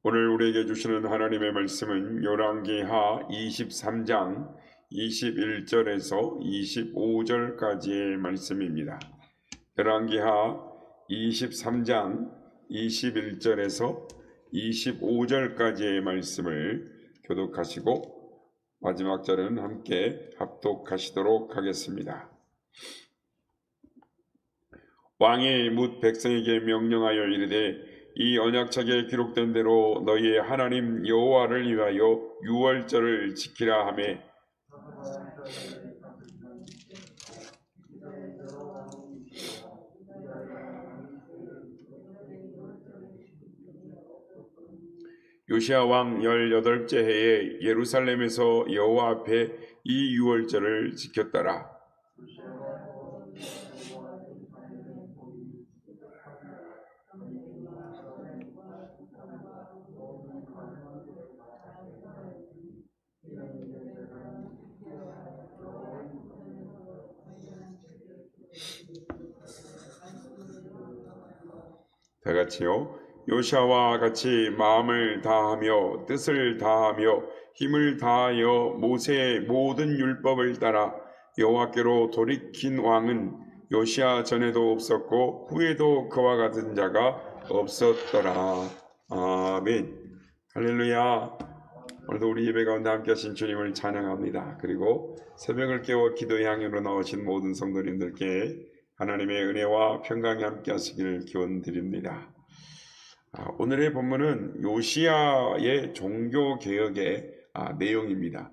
오늘 우리에게 주시는 하나님의 말씀은 열왕기하 23장 21절에서 25절까지의 말씀입니다. 열왕기하 23장 21절에서 25절까지의 말씀을 교독하시고 마지막 절은 함께 합독하시도록 하겠습니다. 왕이 뭇 백성에게 명령하여 이르되 이 언약책에 기록된 대로 너희의 하나님 여호와를 위하여 유월절을 지키라 하매 요시야 왕 18째 해에 예루살렘에서 여호와 앞에 이 유월절을 지켰더라. 다 같이요. 요시아와 같이 마음을 다하며 뜻을 다하며 힘을 다하여 모세의 모든 율법을 따라 여호와께로 돌이킨 왕은 요시아 전에도 없었고 후에도 그와 같은 자가 없었더라. 아멘. 할렐루야. 오늘도 우리 예배 가운데 함께 하신 주님을 찬양합니다. 그리고 새벽을 깨워 기도 향유로 나오신 모든 성도님들께 하나님의 은혜와 평강이 함께 하시기를 기원드립니다. 오늘의 본문은 요시야의 종교개혁의 내용입니다.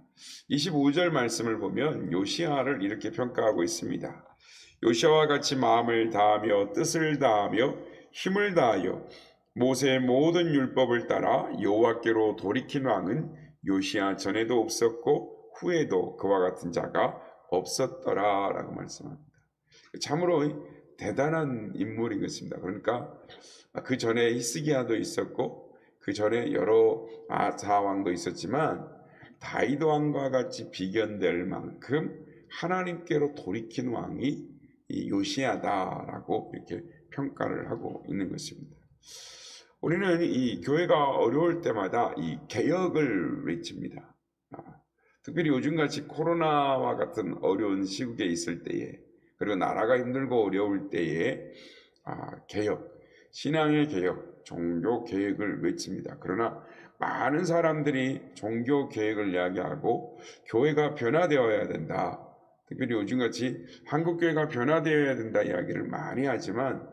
25절 말씀을 보면 요시야를 이렇게 평가하고 있습니다. 요시야와 같이 마음을 다하며 뜻을 다하며 힘을 다하여 모세의 모든 율법을 따라 여호와께로 돌이킨 왕은 요시야 전에도 없었고 후에도 그와 같은 자가 없었더라 라고 말씀합니다. 참으로 대단한 인물인 것입니다. 그러니까 그 전에 히스기야도 있었고 그 전에 여러 아사 왕도 있었지만 다윗 왕과 같이 비견될 만큼 하나님께로 돌이킨 왕이 이 요시야다라고 이렇게 평가를 하고 있는 것입니다. 우리는 이 교회가 어려울 때마다 이 개혁을 외칩니다. 특별히 요즘같이 코로나와 같은 어려운 시국에 있을 때에 그리고 나라가 힘들고 어려울 때에 개혁, 신앙의 개혁, 종교 개혁을 외칩니다. 그러나 많은 사람들이 종교 개혁을 이야기하고 교회가 변화되어야 된다. 특별히 요즘같이 한국교회가 변화되어야 된다 이야기를 많이 하지만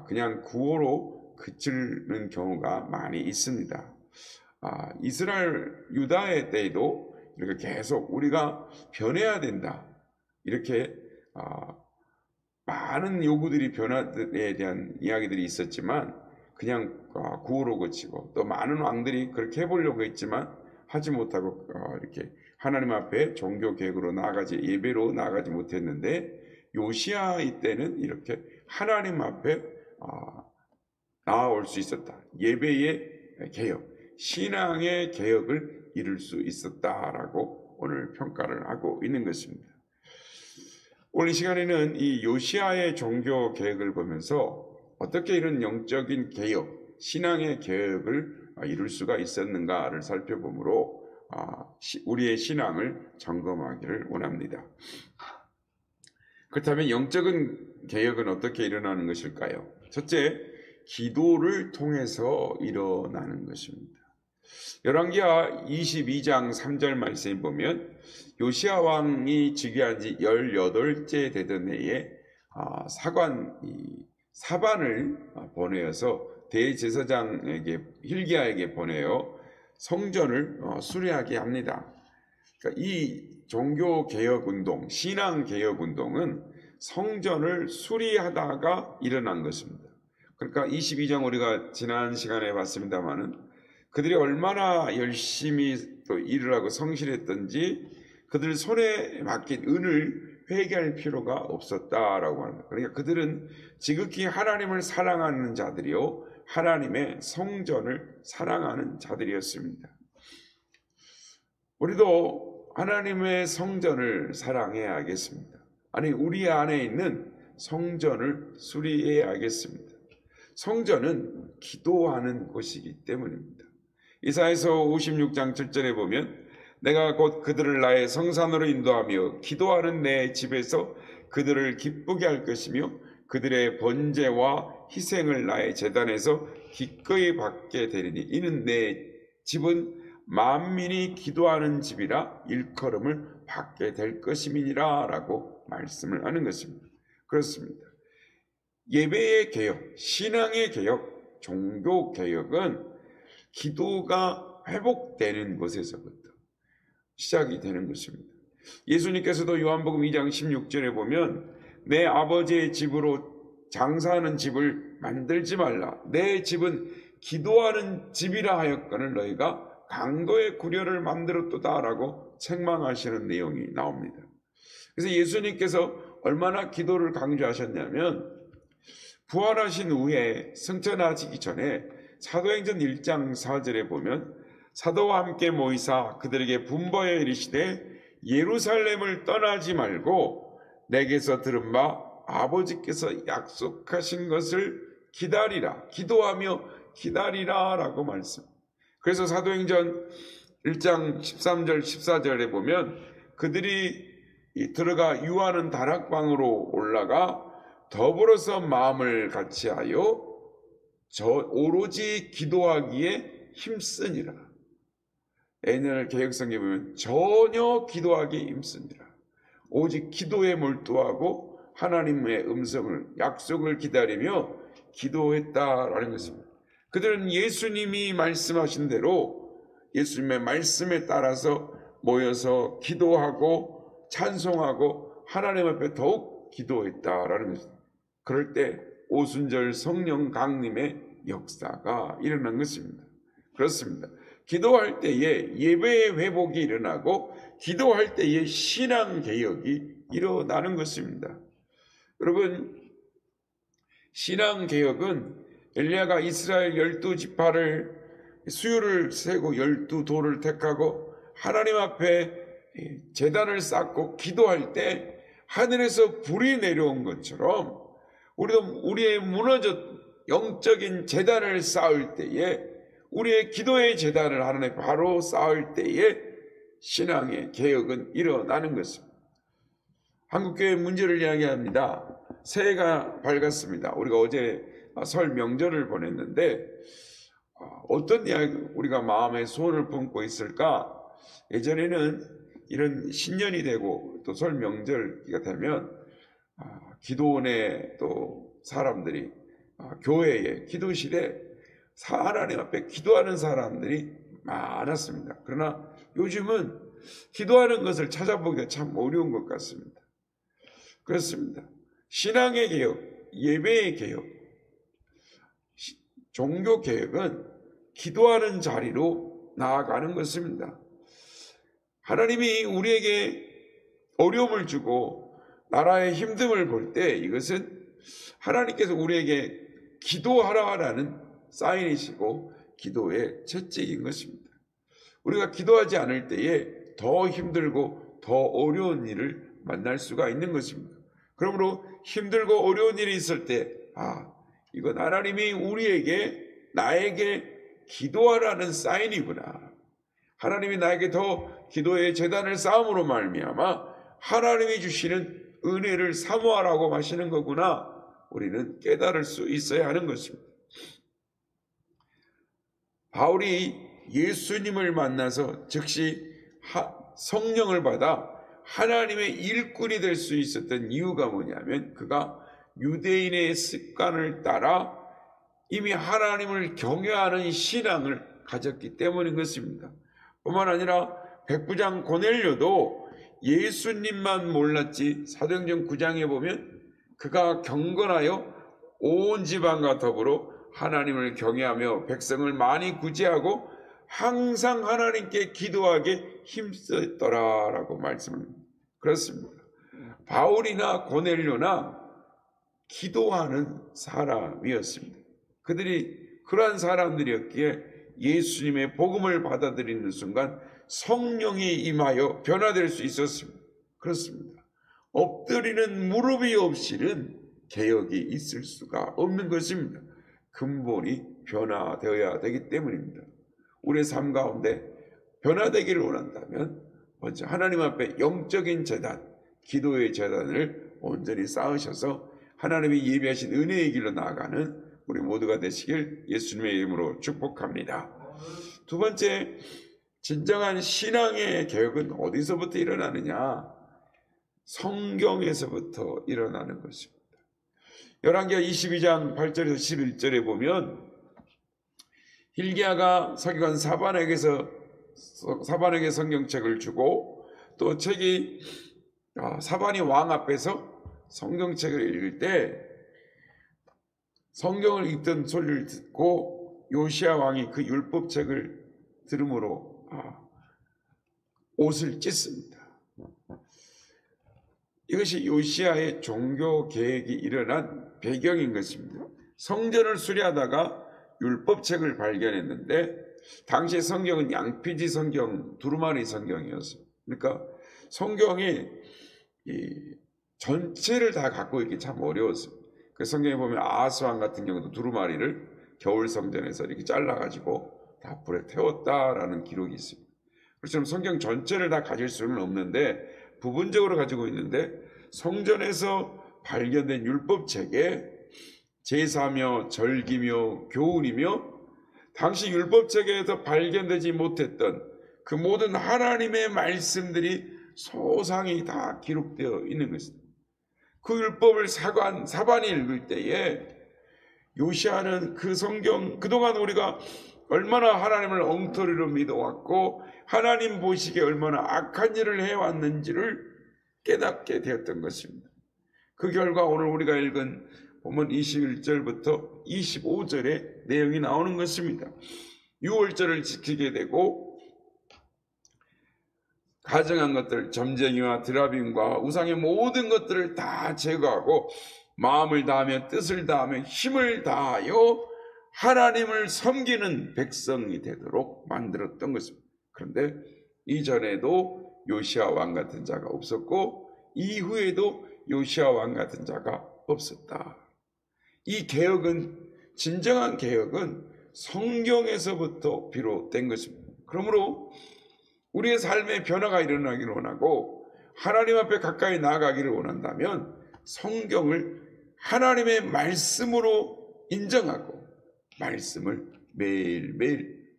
그냥 구호로 그치는 경우가 많이 있습니다. 이스라엘 유다의 때에도 이렇게 계속 우리가 변해야 된다. 이렇게 많은 요구들이 변화에 대한 이야기들이 있었지만 그냥 구호로 그치고 또 많은 왕들이 그렇게 해보려고 했지만 하지 못하고 이렇게 하나님 앞에 종교 계획으로 나아가지 예배로 나아가지 못했는데 요시야 이때는 이렇게 하나님 앞에 나아올 수 있었다. 예배의 개혁, 신앙의 개혁을 이룰 수 있었다라고 오늘 평가를 하고 있는 것입니다. 오늘 이 시간에는 이 요시야의 종교 개혁을 보면서 어떻게 이런 영적인 개혁, 신앙의 개혁을 이룰 수가 있었는가를 살펴보므로 우리의 신앙을 점검하기를 원합니다. 그렇다면 영적인 개혁은 어떻게 일어나는 것일까요? 첫째, 기도를 통해서 일어나는 것입니다. 열왕기하 22장 3절 말씀에 보면 요시야 왕이 즉위한 지 18째 되던 해에 사반을 보내어서 대제사장에게 hil기야에게 보내어 성전을 수리하게 합니다. 그러니까 이 종교개혁운동, 신앙개혁운동은 성전을 수리하다가 일어난 것입니다. 그러니까 22장 우리가 지난 시간에 봤습니다마는 그들이 얼마나 열심히 또 일을 하고 성실했던지 그들 손에 맡긴 은을 회개할 필요가 없었다라고 합니다. 그러니까 그들은 지극히 하나님을 사랑하는 자들이요 하나님의 성전을 사랑하는 자들이었습니다. 우리도 하나님의 성전을 사랑해야겠습니다. 아니 우리 안에 있는 성전을 수리해야겠습니다. 성전은 기도하는 곳이기 때문입니다. 이사야서 56장 7절에 보면 내가 곧 그들을 나의 성산으로 인도하며 기도하는 내 집에서 그들을 기쁘게 할 것이며 그들의 번제와 희생을 나의 제단에서 기꺼이 받게 되리니 이는 내 집은 만민이 기도하는 집이라 일컬음을 받게 될 것임이니라 라고 말씀을 하는 것입니다. 그렇습니다. 예배의 개혁, 신앙의 개혁, 종교 개혁은 기도가 회복되는 것에서부터 시작이 되는 것입니다. 예수님께서도 요한복음 2장 16절에 보면 내 아버지의 집으로 장사하는 집을 만들지 말라. 내 집은 기도하는 집이라 하였거늘 너희가 강도의 구려를 만들었도다라고 책망하시는 내용이 나옵니다. 그래서 예수님께서 얼마나 기도를 강조하셨냐면 부활하신 후에 승천하시기 전에 사도행전 1장 4절에 보면 사도와 함께 모이사 그들에게 분부하여 이르시되 예루살렘을 떠나지 말고 내게서 들은 바 아버지께서 약속하신 것을 기다리라, 기도하며 기다리라 라고 말씀. 그래서 사도행전 1장 13절 14절에 보면 그들이 들어가 유하는 다락방으로 올라가 더불어서 마음을 같이하여 오로지 기도하기에 힘쓰니라. 옛날 개혁성경에 보면 전혀 기도하기에 힘쓰니라. 오직 기도에 몰두하고 하나님의 음성을, 약속을 기다리며 기도했다라는 것입니다. 그들은 예수님이 말씀하신 대로 예수님의 말씀에 따라서 모여서 기도하고 찬송하고 하나님 앞에 더욱 기도했다라는 것입니다. 그럴 때 오순절 성령 강림의 역사가 일어난 것입니다. 그렇습니다. 기도할 때에 예배의 회복이 일어나고 기도할 때에 신앙 개혁이 일어나는 것입니다. 여러분, 신앙 개혁은 엘리야가 이스라엘 12지파를 수요를 세고 12도를 택하고 하나님 앞에 제단을 쌓고 기도할 때 하늘에서 불이 내려온 것처럼 우리도 우리의 무너졌 영적인 제단을 쌓을 때에 우리의 기도의 제단을 하나님 바로 쌓을 때에 신앙의 개혁은 일어나는 것입니다. 한국교회 문제를 이야기합니다. 새해가 밝았습니다. 우리가 어제 설 명절을 보냈는데 어떤 이야기 우리가 마음에 소원을 품고 있을까? 예전에는 이런 신년이 되고 또 설 명절기가 되면 기도원에 또 사람들이 교회에 기도실에 하나님 앞에 기도하는 사람들이 많았습니다. 그러나 요즘은 기도하는 것을 찾아보기가 참 어려운 것 같습니다. 그렇습니다. 신앙의 개혁, 예배의 개혁, 종교 개혁은 기도하는 자리로 나아가는 것입니다. 하나님이 우리에게 어려움을 주고 나라의 힘듦을 볼 때 이것은 하나님께서 우리에게 기도하라라는 사인이시고 기도의 채찍인 것입니다. 우리가 기도하지 않을 때에 더 힘들고 더 어려운 일을 만날 수가 있는 것입니다. 그러므로 힘들고 어려운 일이 있을 때 이건 하나님이 나에게 기도하라는 사인이구나. 하나님이 나에게 더 기도의 제단을 쌓음으로 말미암아 하나님이 주시는 은혜를 사모하라고 하시는 거구나. 우리는 깨달을 수 있어야 하는 것입니다. 바울이 예수님을 만나서 즉시 성령을 받아 하나님의 일꾼이 될 수 있었던 이유가 뭐냐면 그가 유대인의 습관을 따라 이미 하나님을 경외하는 신앙을 가졌기 때문인 것입니다. 뿐만 아니라 백부장 고넬료도 예수님만 몰랐지 사도행전 9장에 보면 그가 경건하여 온 지방과 더불어 하나님을 경외하며 백성을 많이 구제하고 항상 하나님께 기도하게 힘썼더라라고 말씀합니다. 그렇습니다. 바울이나 고넬료나 기도하는 사람이었습니다. 그들이 그러한 사람들이었기에 예수님의 복음을 받아들이는 순간 성령이 임하여 변화될 수 있었습니다. 그렇습니다. 엎드리는 무릎이 없이는 개혁이 있을 수가 없는 것입니다. 근본이 변화되어야 되기 때문입니다. 우리의 삶 가운데 변화되기를 원한다면 먼저 하나님 앞에 영적인 재단, 기도의 재단을 온전히 쌓으셔서 하나님이 예비하신 은혜의 길로 나아가는 우리 모두가 되시길 예수님의 이름으로 축복합니다. 두 번째, 진정한 신앙의 개혁은 어디서부터 일어나느냐? 성경에서부터 일어나는 것입니다. 열왕기하 22장 8절에서 11절에 보면 hil기야가 서기관 사반에게 성경책을 주고 또 사반이 왕 앞에서 성경책을 읽을 때 성경을 읽던 소리를 듣고 요시야 왕이 그 율법책을 들음으로 옷을 찢습니다. 이것이 요시야의 종교 개혁이 일어난 배경인 것입니다. 성전을 수리하다가 율법책을 발견했는데 당시 성경은 양피지 성경, 두루마리 성경이었어요. 그러니까 성경이 전체를 다 갖고 있기 참 어려웠어요. 그 성경에 보면 아하스 왕 같은 경우도 두루마리를 겨울 성전에서 이렇게 잘라가지고 다 불에 태웠다라는 기록이 있습니다. 그렇지만 성경 전체를 다 가질 수는 없는데 부분적으로 가지고 있는데 성전에서 발견된 율법책에 제사며 절기며 교훈이며 당시 율법책에서 발견되지 못했던 그 모든 하나님의 말씀들이 소상히 다 기록되어 있는 것입니다. 그 율법을 사반이 읽을 때에 요시야는 그 성경, 그동안 우리가 얼마나 하나님을 엉터리로 믿어왔고 하나님 보시기에 얼마나 악한 일을 해왔는지를 깨닫게 되었던 것입니다. 그 결과 오늘 우리가 읽은 본문 21절부터 25절의 내용이 나오는 것입니다. 유월절을 지키게 되고 가증한 것들, 점쟁이와 드라빔과 우상의 모든 것들을 다 제거하고 마음을 다하며 뜻을 다하며 힘을 다하여 하나님을 섬기는 백성이 되도록 만들었던 것입니다. 그런데 이전에도 요시야 왕 같은 자가 없었고 이후에도 요시야 왕 같은 자가 없었다. 이 개혁은, 진정한 개혁은 성경에서부터 비롯된 것입니다. 그러므로 우리의 삶에 변화가 일어나기를 원하고 하나님 앞에 가까이 나아가기를 원한다면 성경을 하나님의 말씀으로 인정하고 말씀을 매일매일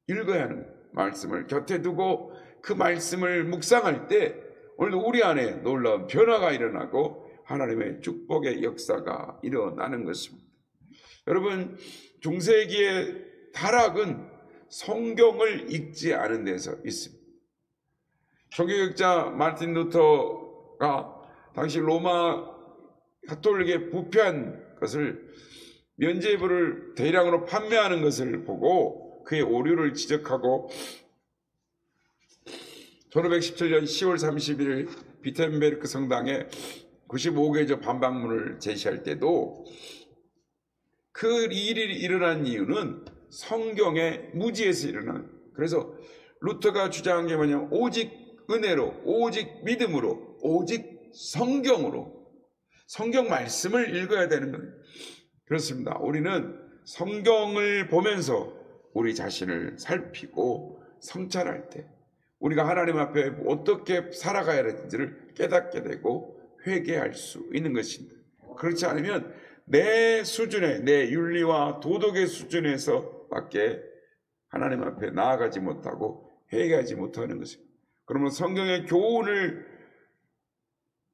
읽어야 하는 거예요. 말씀을 곁에 두고 그 말씀을 묵상할 때 오늘도 우리 안에 놀라운 변화가 일어나고 하나님의 축복의 역사가 일어나는 것입니다. 여러분, 중세기의 타락은 성경을 읽지 않은 데서 있습니다. 종교개혁자 마틴 루터가 당시 로마 가톨릭에 부패한 것을 면죄부를 대량으로 판매하는 것을 보고 그의 오류를 지적하고 1517년 10월 31일 비텐베르크 성당에 95개조 반박문을 제시할 때도 그 일이 일어난 이유는 성경의 무지에서 일어난, 그래서 루터가 주장한 게 뭐냐면 오직 은혜로, 오직 믿음으로, 오직 성경으로, 성경 말씀을 읽어야 되는 거예요. 그렇습니다. 우리는 성경을 보면서 우리 자신을 살피고 성찰할 때 우리가 하나님 앞에 어떻게 살아가야 하는지를 깨닫게 되고 회개할 수 있는 것입니다. 그렇지 않으면 내 수준의, 내 윤리와 도덕의 수준에서 밖에 하나님 앞에 나아가지 못하고 회개하지 못하는 것입니다. 그러면 성경의 교훈을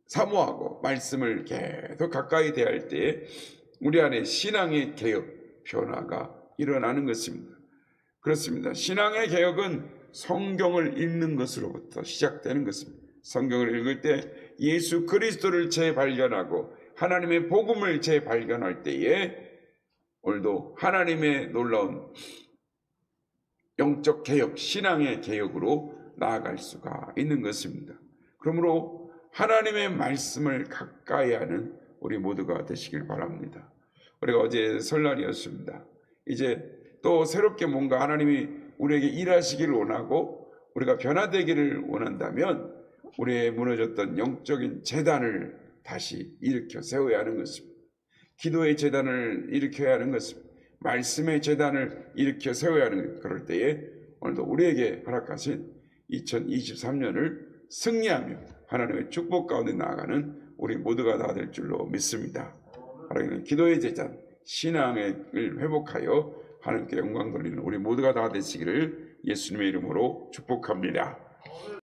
사모하고 말씀을 계속 가까이 대할 때에 우리 안에 신앙의 개혁, 변화가 일어나는 것입니다. 그렇습니다. 신앙의 개혁은 성경을 읽는 것으로부터 시작되는 것입니다. 성경을 읽을 때 예수 그리스도를 재발견하고 하나님의 복음을 재발견할 때에 오늘도 하나님의 놀라운 영적 개혁, 신앙의 개혁으로 나아갈 수가 있는 것입니다. 그러므로 하나님의 말씀을 가까이 하는 우리 모두가 되시길 바랍니다. 우리가 어제 설날이었습니다. 이제 또 새롭게 뭔가 하나님이 우리에게 일하시기를 원하고 우리가 변화되기를 원한다면 우리의 무너졌던 영적인 재단을 다시 일으켜 세워야 하는 것입니다. 기도의 재단을 일으켜야 하는 것입니다. 말씀의 재단을 일으켜 세워야 하는 그럴 때에 오늘도 우리에게 허락하신 2023년을 승리하며 하나님의 축복 가운데 나아가는 우리 모두가 다 될 줄로 믿습니다. 하나님은 기도의 제단, 신앙을 회복하여 하나님께 영광 돌리는 우리 모두가 다 되시기를 예수님의 이름으로 축복합니다.